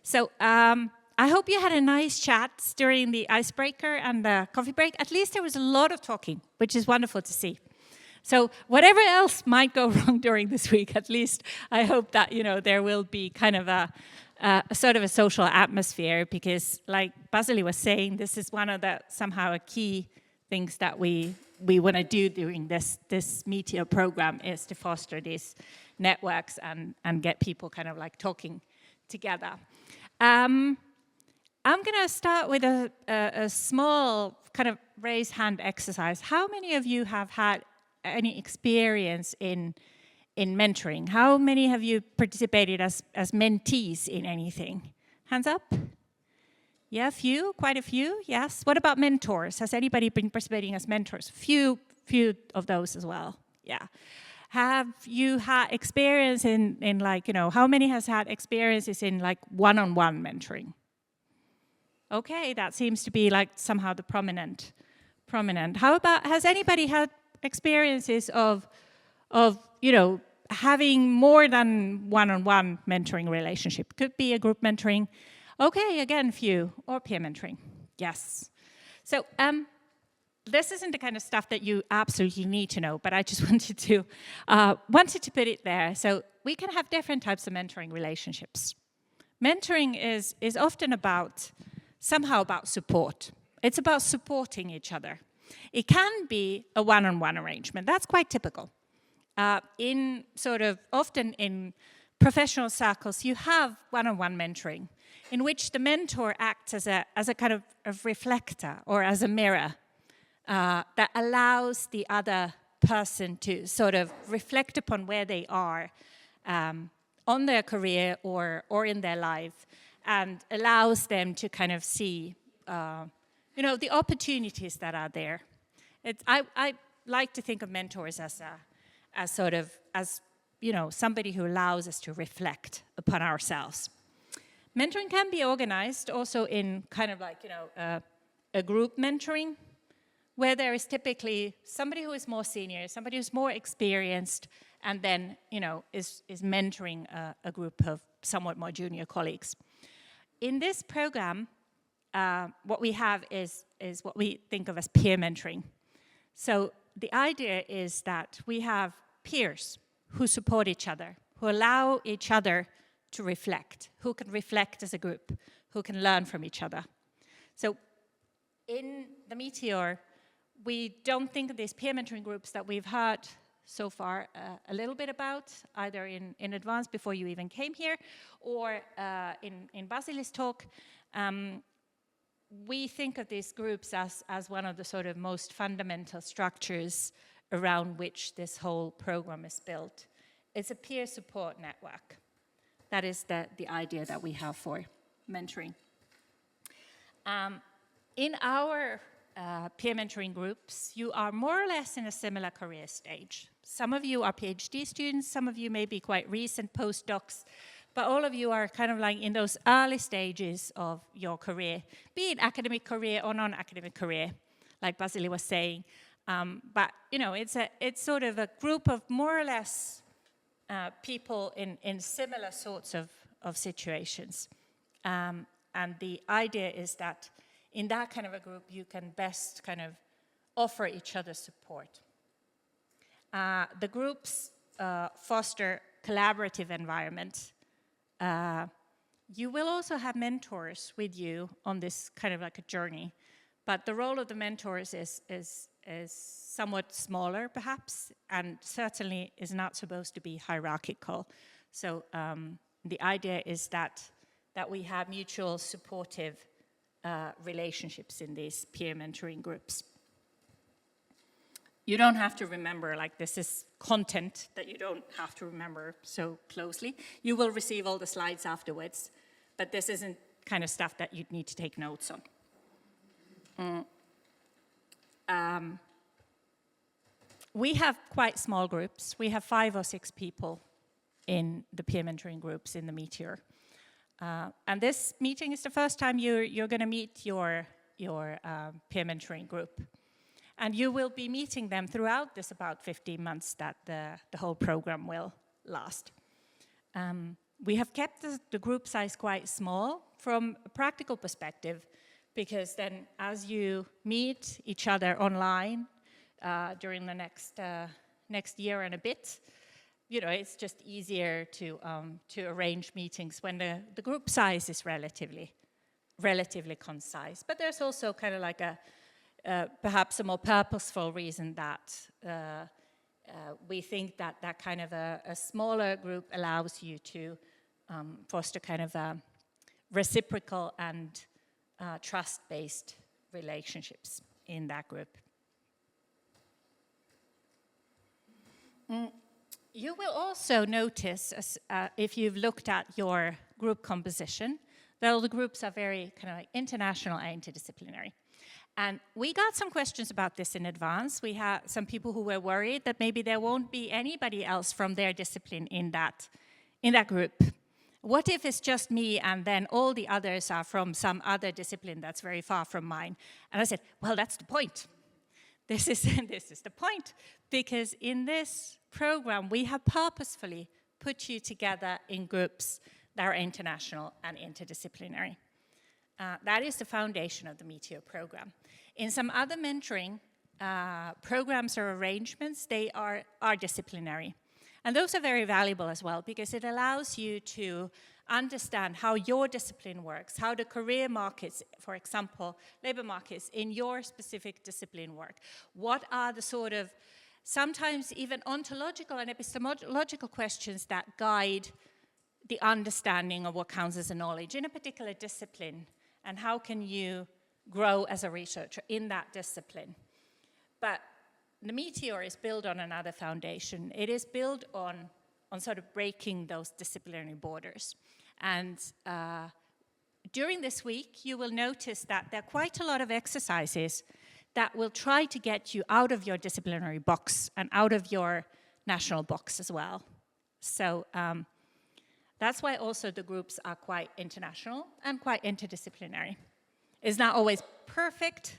So I hope you had a nice chat during the icebreaker and the coffee break. At least there was a lot of talking, which is wonderful to see. So whatever else might go wrong during this week, at least I hope that there will be kind of a sort of a social atmosphere, because like Basili was saying, this is one of the somehow a key things that we want to do during this METEOR program, is to foster these networks and get people kind of like talking together. I'm going to start with a small kind of raise hand exercise. How many of you have had any experience in mentoring? How many have you participated as mentees in anything? Hands up. Yeah, quite a few, yes. What about mentors? Has anybody been participating as mentors? Few of those as well, yeah. Have you had experience in like, how many has had experiences in like one-on-one mentoring? Okay, that seems to be like somehow the prominent. How about, has anybody had experiences of having more than one-on-one mentoring relationship? Could be a group mentoring. Okay, again, few, or peer mentoring. Yes. So this isn't the kind of stuff that you absolutely need to know, but I just wanted to put it there. So we can have different types of mentoring relationships. Mentoring is often somehow about support. It's about supporting each other. It can be a one-on-one arrangement. That's quite typical. Often in professional circles, you have one-on-one mentoring, in which the mentor acts as a kind of a reflector or as a mirror that allows the other person to sort of reflect upon where they are on their career or in their life, and allows them to kind of see the opportunities that are there. I like to think of mentors as somebody who allows us to reflect upon ourselves. Mentoring can be organized also in kind of like, a group mentoring, where there is typically somebody who is more senior, somebody who's more experienced, and then, is mentoring a group of somewhat more junior colleagues. In this program, what we have is what we think of as peer mentoring. So the idea is that we have peers who support each other, who allow each other to reflect, who can reflect as a group, who can learn from each other. So in the METEOR, we don't think of these peer mentoring groups that we've heard so far a little bit about, either in advance before you even came here, or in Basili's talk. We think of these groups as one of the sort of most fundamental structures around which this whole program is built. It's a peer support network. That is the idea that we have for mentoring. In our peer mentoring groups, you are more or less in a similar career stage. Some of you are PhD students, some of you may be quite recent postdocs, but all of you are kind of like in those early stages of your career, be it academic career or non-academic career, like Basili was saying. But it's sort of a group of more or less people in similar sorts of situations. And the idea is that in that kind of a group, you can best kind of offer each other support. The groups foster collaborative environment. You will also have mentors with you on this kind of like a journey, but the role of the mentors is somewhat smaller perhaps, and certainly is not supposed to be hierarchical. So the idea is that we have mutual supportive relationships in these peer mentoring groups. You don't have to remember, like this is content that you don't have to remember so closely. You will receive all the slides afterwards, but this isn't kind of stuff that you'd need to take notes on. We have quite small groups. We have 5 or 6 people in the peer mentoring groups in the METEOR. And this meeting is the first time you're going to meet your peer mentoring group. And you will be meeting them throughout this about 15 months that the whole program will last. We have kept the group size quite small from a practical perspective, because then as you meet each other online during the next year and a bit, you know, it's just easier to arrange meetings when the group size is relatively concise. But there's also kind of like perhaps a more purposeful reason that we think that kind of a smaller group allows you to foster kind of reciprocal and trust-based relationships in that group. You will also notice, if you've looked at your group composition, that all the groups are very kind of like international and interdisciplinary. And we got some questions about this in advance. We had some people who were worried that maybe there won't be anybody else from their discipline in that group. What if it's just me and then all the others are from some other discipline that's very far from mine? And I said, well, that's the point. This is the point, because in this program we have purposefully put you together in groups that are international and interdisciplinary. That is the foundation of the METEOR program. In some other mentoring programs or arrangements, they are disciplinary. And those are very valuable as well, because it allows you to understand how your discipline works, how the career markets, for example, labor markets in your specific discipline work. What are the sort of, sometimes even ontological and epistemological questions that guide the understanding of what counts as a knowledge in a particular discipline, and how can you grow as a researcher in that discipline. But the METEOR is built on another foundation. It is built on sort of breaking those disciplinary borders. And during this week, you will notice that there are quite a lot of exercises that will try to get you out of your disciplinary box and out of your national box as well. So that's why also the groups are quite international and quite interdisciplinary. It's not always perfect,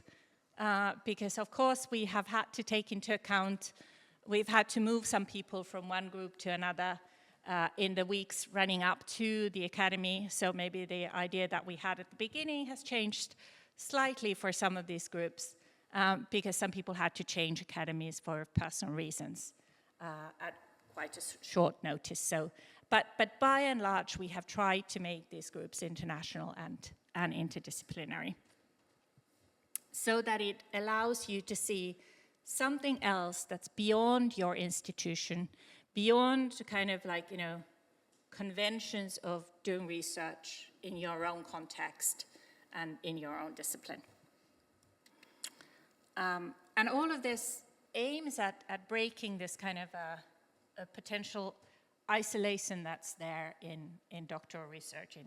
because of course we have had to take into account, we've had to move some people from one group to another in the weeks running up to the academy. So maybe the idea that we had at the beginning has changed slightly for some of these groups, because some people had to change academies for personal reasons at quite a short notice. So, but by and large, we have tried to make these groups international and interdisciplinary, so that it allows you to see something else that's beyond your institution, beyond kind of like, you know, conventions of doing research in your own context and in your own discipline. And all of this aims at breaking this kind of a potential isolation that's there in doctoral research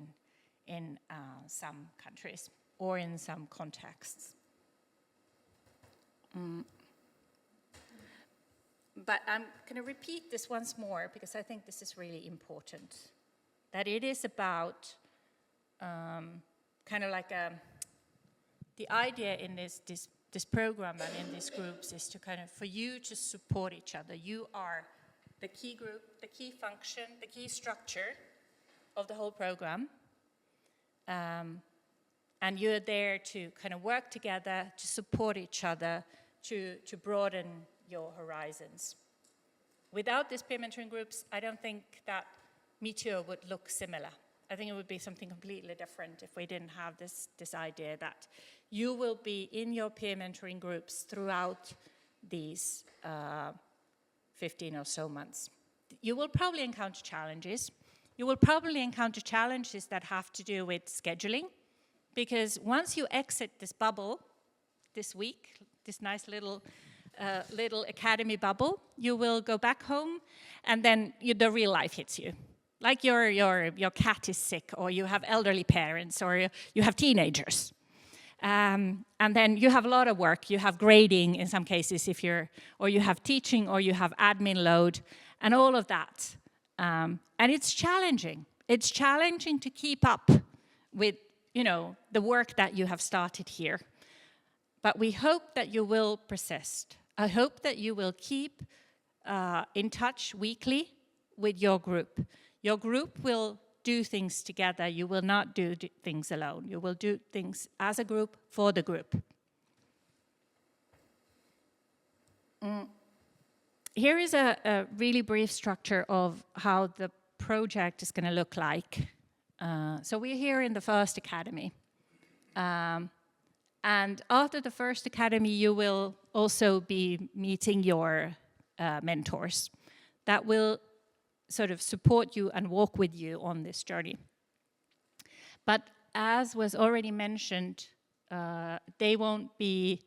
in some countries or in some contexts. But I'm going to repeat this once more, because I think this is really important, that it is about kind of like the idea in this program and in these groups is to kind of, for you to support each other. You are the key group, the key function, the key structure of the whole program. And you're there to kind of work together, to support each other, to broaden your horizons. Without these peer mentoring groups, I don't think that METEOR would look similar. I think it would be something completely different if we didn't have this idea that you will be in your peer mentoring groups throughout these 15 or so months. You will probably encounter challenges. You will probably encounter challenges that have to do with scheduling, because once you exit this bubble this week, this nice little academy bubble, you will go back home, and then the real life hits you. Like your cat is sick, or you have elderly parents, or you have teenagers. And then you have a lot of work. You have grading in some cases, or you have teaching, or you have admin load, and all of that. And it's challenging. It's challenging to keep up with, the work that you have started here. But we hope that you will persist. I hope that you will keep in touch weekly with your group. Your group will do things together. You will not do things alone. You will do things as a group for the group. Here is a really brief structure of how the project is going to look like. So we're here in the first academy. And after the first academy, you will also be meeting your mentors that will sort of support you and walk with you on this journey. But as was already mentioned, they won't be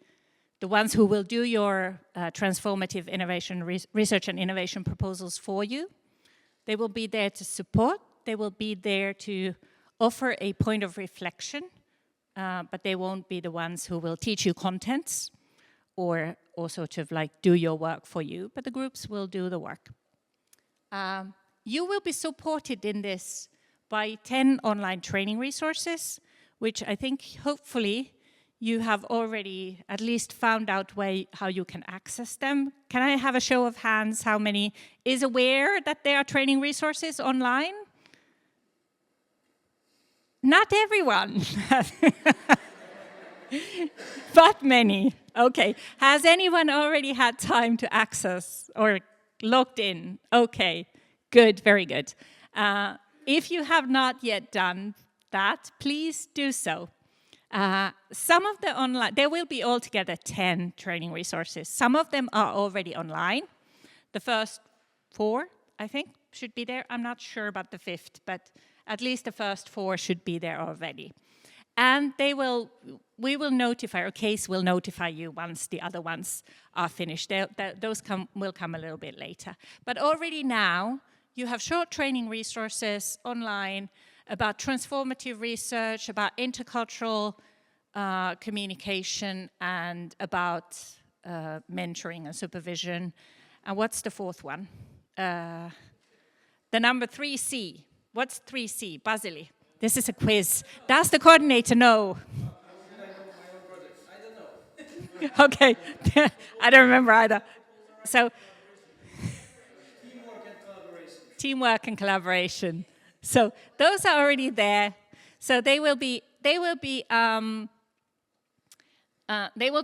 the ones who will do your transformative innovation research and innovation proposals for you. They will be there to support. They will be there to offer a point of reflection, but they won't be the ones who will teach you contents or sort of like do your work for you, but the groups will do the work. You will be supported in this by 10 online training resources, which I think hopefully you have already at least found out how you can access them. Can I have a show of hands how many is aware that there are training resources online? Not everyone, but many. Okay, has anyone already had time to access or logged in? Okay, good, very good. If you have not yet done that, please do so. Some of the online, there will be altogether 10 training resources. Some of them are already online. The first 4, I think, should be there. I'm not sure about the 5th, but at least the first 4 should be there already. And we will notify, or CASE will notify you once the other ones are finished. Those will come a little bit later. But already now, you have short training resources online about transformative research, about intercultural communication, and about mentoring and supervision. And what's the 4th one? The number 3C. What's 3C? Basili. This is a quiz. Does the coordinator know? I don't know. Okay. I don't remember either. So, teamwork and collaboration. So those are already there. So they will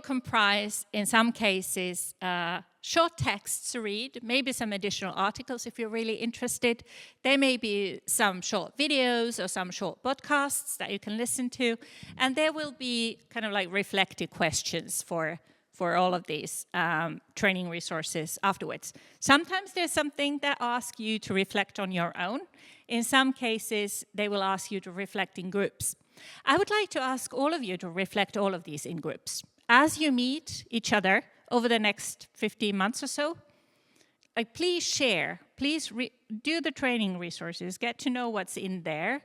comprise, in some cases, short texts to read, maybe some additional articles if you're really interested. There may be some short videos or some short podcasts that you can listen to. And there will be kind of like reflective questions for all of these training resources afterwards. Sometimes there's something that asks you to reflect on your own. In some cases, they will ask you to reflect in groups. I would like to ask all of you to reflect all of these in groups. As you meet each other over the next 15 months or so, please share, please do the training resources, get to know what's in there.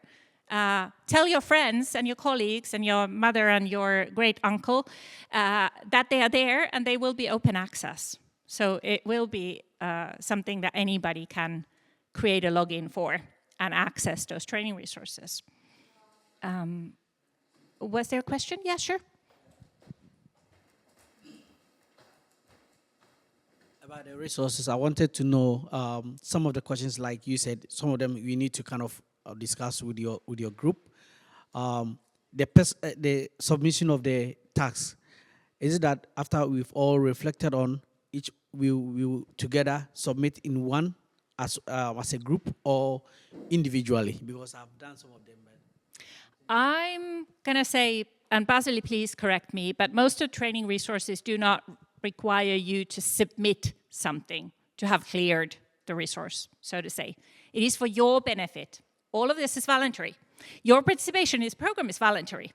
Tell your friends and your colleagues and your mother and your great uncle that they are there and they will be open access. So it will be something that anybody can create a login for and access those training resources. Was there a question? Yeah, sure. About the resources, I wanted to know some of the questions, like you said, some of them we need to kind of discuss with your group. The submission of the task, is it that after we've all reflected on each, we will together submit in one as a group or individually? Because I've done some of them. I'm going to say, and Basili, please correct me, but most of training resources do not require you to submit something to have cleared the resource, so to say. It is for your benefit. All of this is voluntary. Your participation in this program is voluntary,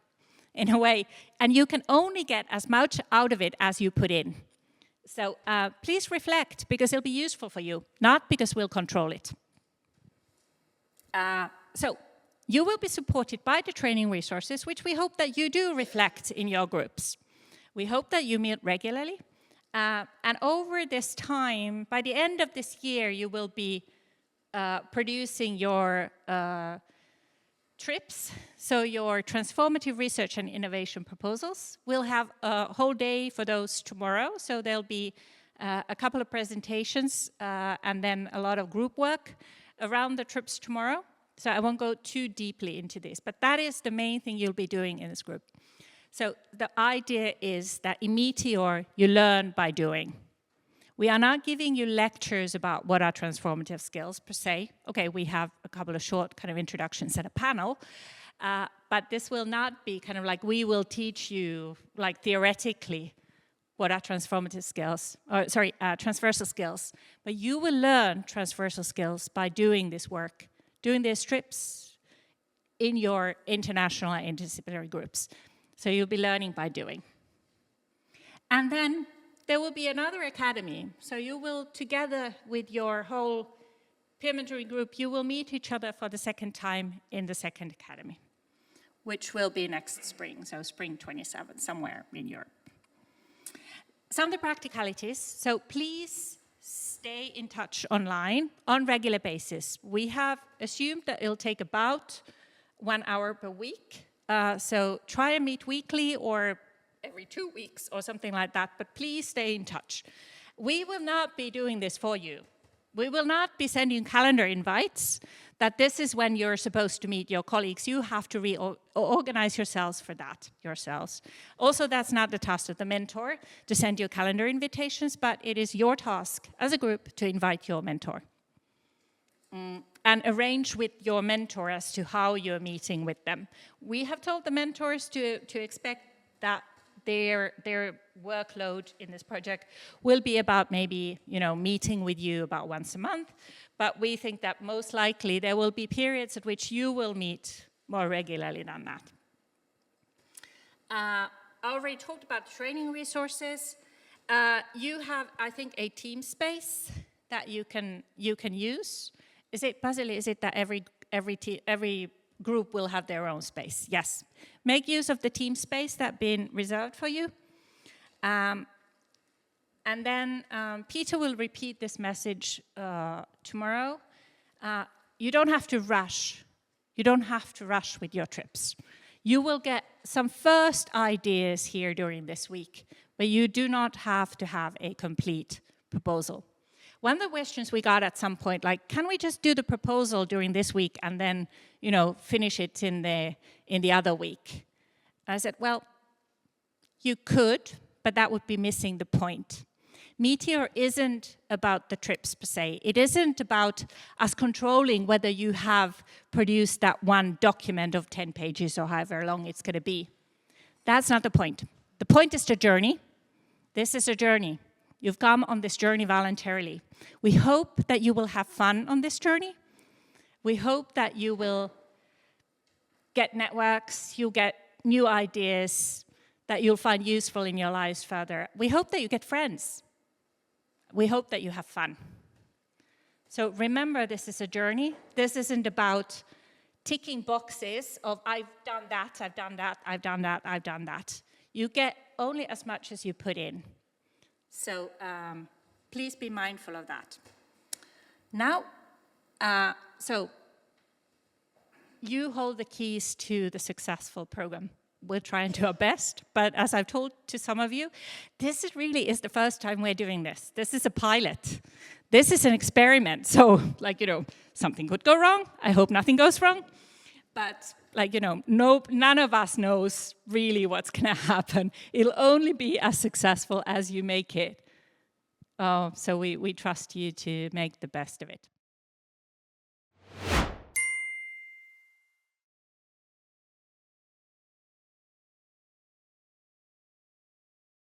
in a way, and you can only get as much out of it as you put in. So please reflect, because it'll be useful for you, not because we'll control it. So you will be supported by the training resources, which we hope that you do reflect in your groups. We hope that you meet regularly. And over this time, by the end of this year, you will be producing your trips, so your transformative research and innovation proposals. We'll have a whole day for those tomorrow, so there'll be a couple of presentations and then a lot of group work. around the trips tomorrow, so I won't go too deeply into this, but that is the main thing you'll be doing in this group. So the idea is that in METEOR, you learn by doing. We are not giving you lectures about what are transformative skills per se. Okay, we have a couple of short kind of introductions and a panel, but this will not be kind of like we will teach you like theoretically what are transformative skills, or sorry, transversal skills. But you will learn transversal skills by doing this work, doing these trips in your international and interdisciplinary groups. So you'll be learning by doing. And then there will be another academy. So you will, together with your whole peer mentoring group, you will meet each other for the second time in the second academy, which will be next spring, so spring 27, somewhere in Europe. Some of the practicalities, so please stay in touch online on regular basis. We have assumed that it'll take about 1 hour per week. So try and meet weekly or every 2 weeks or something like that, but please stay in touch. We will not be doing this for you. We will not be sending calendar invites that this is when you're supposed to meet your colleagues. You have to organize yourselves for that yourselves. Also, that's not the task of the mentor to send you calendar invitations, but it is your task as a group to invite your mentor. And arrange with your mentor as to how you're meeting with them. We have told the mentors to expect that their workload in this project will be about maybe, meeting with you about once a month, but we think that most likely there will be periods at which you will meet more regularly than that. I already talked about training resources. You have, I think, a team space that you can use. Is it, Basili, is it that every group will have their own space? Yes. Make use of the team space that's been reserved for you. And then Peter will repeat this message tomorrow. You don't have to rush. You don't have to rush with your trips. You will get some first ideas here during this week, but you do not have to have a complete proposal. One of the questions we got at some point, like, can we just do the proposal during this week and then, finish it in the other week? I said, well, you could, but that would be missing the point. METEOR isn't about the trips per se. It isn't about us controlling whether you have produced that one document of 10 pages or however long it's going to be. That's not the point. The point is the journey. This is a journey. You've come on this journey voluntarily. We hope that you will have fun on this journey. We hope that you will get networks, you'll get new ideas that you'll find useful in your lives further. We hope that you get friends. We hope that you have fun. So remember, this is a journey. This isn't about ticking boxes of I've done that, I've done that, I've done that, I've done that. You get only as much as you put in. So please be mindful of that. Now, so you hold the keys to the successful program. We'll try and do our best, but as I've told to some of you, this really is the first time we're doing this. This is a pilot. This is an experiment. So, something could go wrong. I hope nothing goes wrong. But, none of us knows really what's going to happen. It'll only be as successful as you make it. So we trust you to make the best of it.